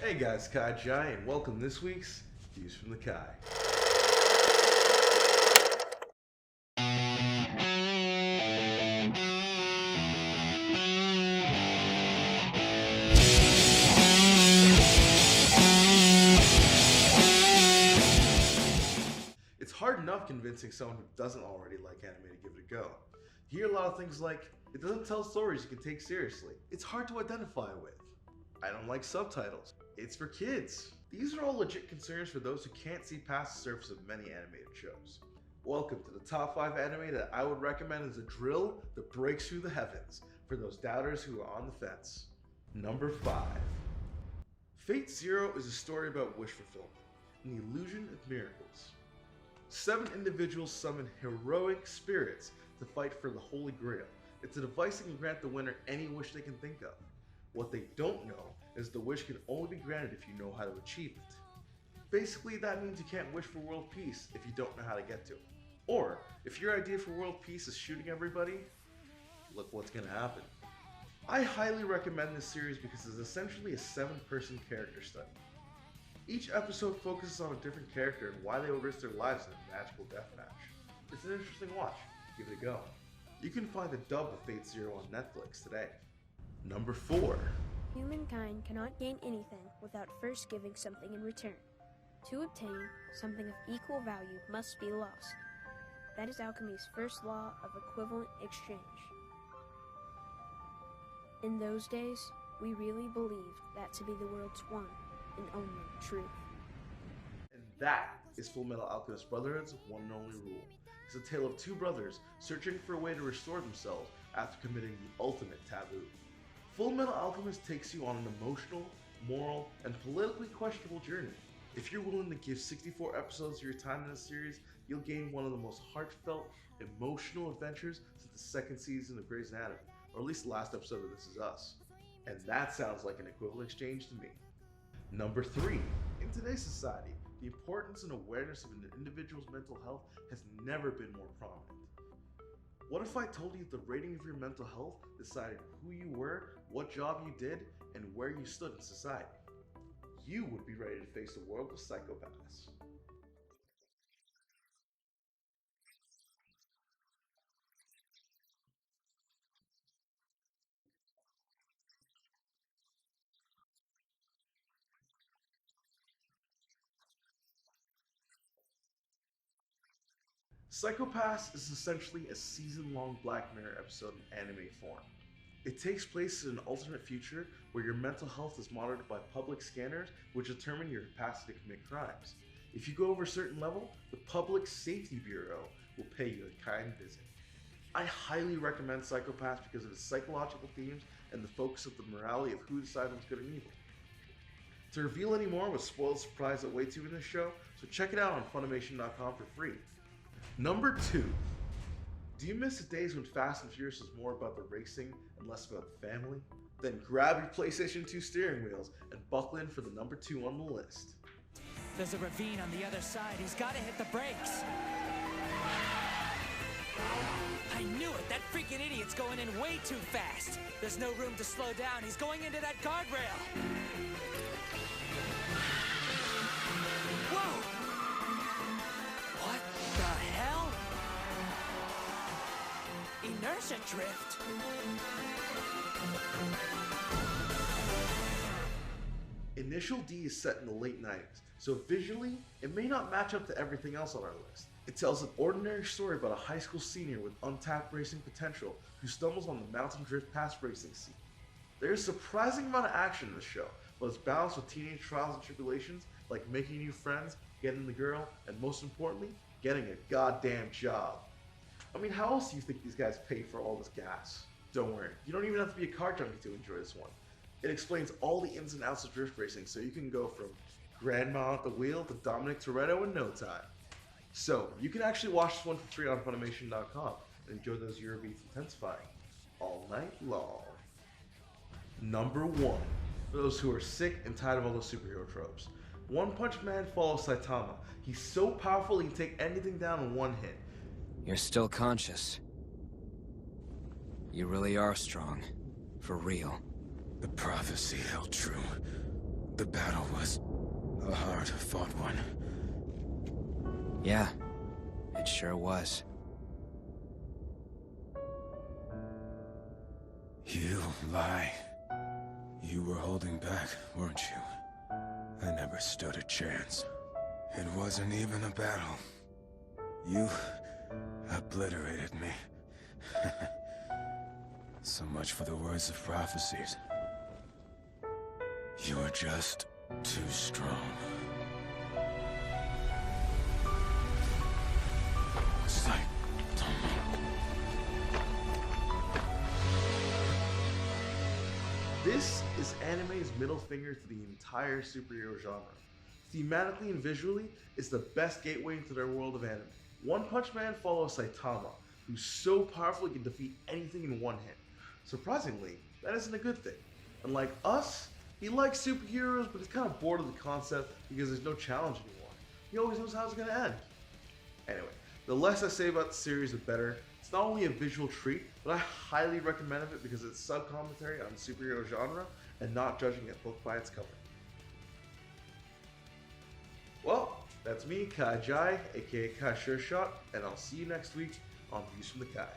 Hey guys, Kai Jai, and welcome to this week's Views from the Kai. It's hard enough convincing someone who doesn't already like anime to give it a go. You hear a lot of things like, it doesn't tell stories you can take seriously. It's hard to identify with. I don't like subtitles. It's for kids. These are all legit concerns for those who can't see past the surface of many animated shows. Welcome to the top 5 anime that I would recommend as a drill that breaks through the heavens for those doubters who are on the fence. Number 5. Fate Zero is a story about wish fulfillment and the illusion of miracles. 7 individuals summon heroic spirits to fight for the Holy Grail. It's a device that can grant the winner any wish they can think of. What they don't know is the wish can only be granted if you know how to achieve it. Basically, that means you can't wish for world peace if you don't know how to get to it. Or, if your idea for world peace is shooting everybody, look what's gonna happen. I highly recommend this series because it's essentially a 7-person character study. Each episode focuses on a different character and why they would risk their lives in a magical deathmatch. It's an interesting watch. Give it a go. You can find the dub of Fate Zero on Netflix today. Number 4. Humankind cannot gain anything without first giving something in return. To obtain, something of equal value must be lost. That is alchemy's first law of equivalent exchange. In those days, we really believed that to be the world's one and only truth. And that is Fullmetal Alchemist Brotherhood's one and only rule. It's a tale of 2 brothers searching for a way to restore themselves after committing the ultimate taboo. Fullmetal Alchemist takes you on an emotional, moral, and politically questionable journey. If you're willing to give 64 episodes of your time in this series, you'll gain one of the most heartfelt, emotional adventures since the 2nd season of Grey's Anatomy, or at least the last episode of This Is Us. And that sounds like an equivalent exchange to me. Number 3. In today's society, the importance and awareness of an individual's mental health has never been more prominent. What if I told you the rating of your mental health decided who you were, what job you did, and where you stood in society? You would be ready to face the world of psychopaths. Psychopaths is essentially a season-long Black Mirror episode in anime form. It takes place in an alternate future where your mental health is monitored by public scanners which determine your capacity to commit crimes. If you go over a certain level, the Public Safety Bureau will pay you a kind visit. I highly recommend Psychopaths because of its psychological themes and the focus of the morality of who decides what's good and evil. To reveal any more would spoil the surprise that waits you in this show, so check it out on Funimation.com for free. Number 2. Do you miss the days when Fast and Furious was more about the racing and less about the family? Then grab your PlayStation 2 steering wheels and buckle in for the number 2 on the list. There's a ravine on the other side. He's got to hit the brakes. I knew it. That freaking idiot's going in way too fast. There's no room to slow down. He's going into that guardrail. Whoa! What the hell? Inertia drift. Initial D is set in the late 90s, so visually, it may not match up to everything else on our list. It tells an ordinary story about a high school senior with untapped racing potential who stumbles on the mountain drift pass racing scene. There is a surprising amount of action in this show, but it's balanced with teenage trials and tribulations like making new friends, getting the girl, and most importantly, getting a goddamn job. I mean, how else do you think these guys pay for all this gas? Don't worry, you don't even have to be a car junkie to enjoy this one. It explains all the ins and outs of drift racing so you can go from grandma at the wheel to Dominic Toretto in no time. So, you can actually watch this one for free on Funimation.com and enjoy those Eurobeats intensifying all night long. Number 1. For those who are sick and tired of all those superhero tropes. One Punch Man follows Saitama. He's so powerful he can take anything down in one hit. You're still conscious. You really are strong. For real. The prophecy held true. The the battle was a hard-fought one. Yeah, it sure was. You lie. You were holding back, weren't you? I never stood a chance. It wasn't even a battle. You obliterated me. So much for the words of prophecies. You were just too strong. This is anime's middle finger to the entire superhero genre. Thematically and visually, it's the best gateway into their world of anime. One Punch Man follows Saitama, who's so powerful he can defeat anything in one hit. Surprisingly, that isn't a good thing. Unlike us, he likes superheroes, but he's kind of bored of the concept because there's no challenge anymore. He always knows how it's going to end. Anyway, the less I say about the series, the better. It's not only a visual treat, but I highly recommend it because it's sub-commentary on the superhero genre and not judging a book by its cover. Well, that's me, Kai Jai, aka Kai Sure Shot, and I'll see you next week on Views from the Kai.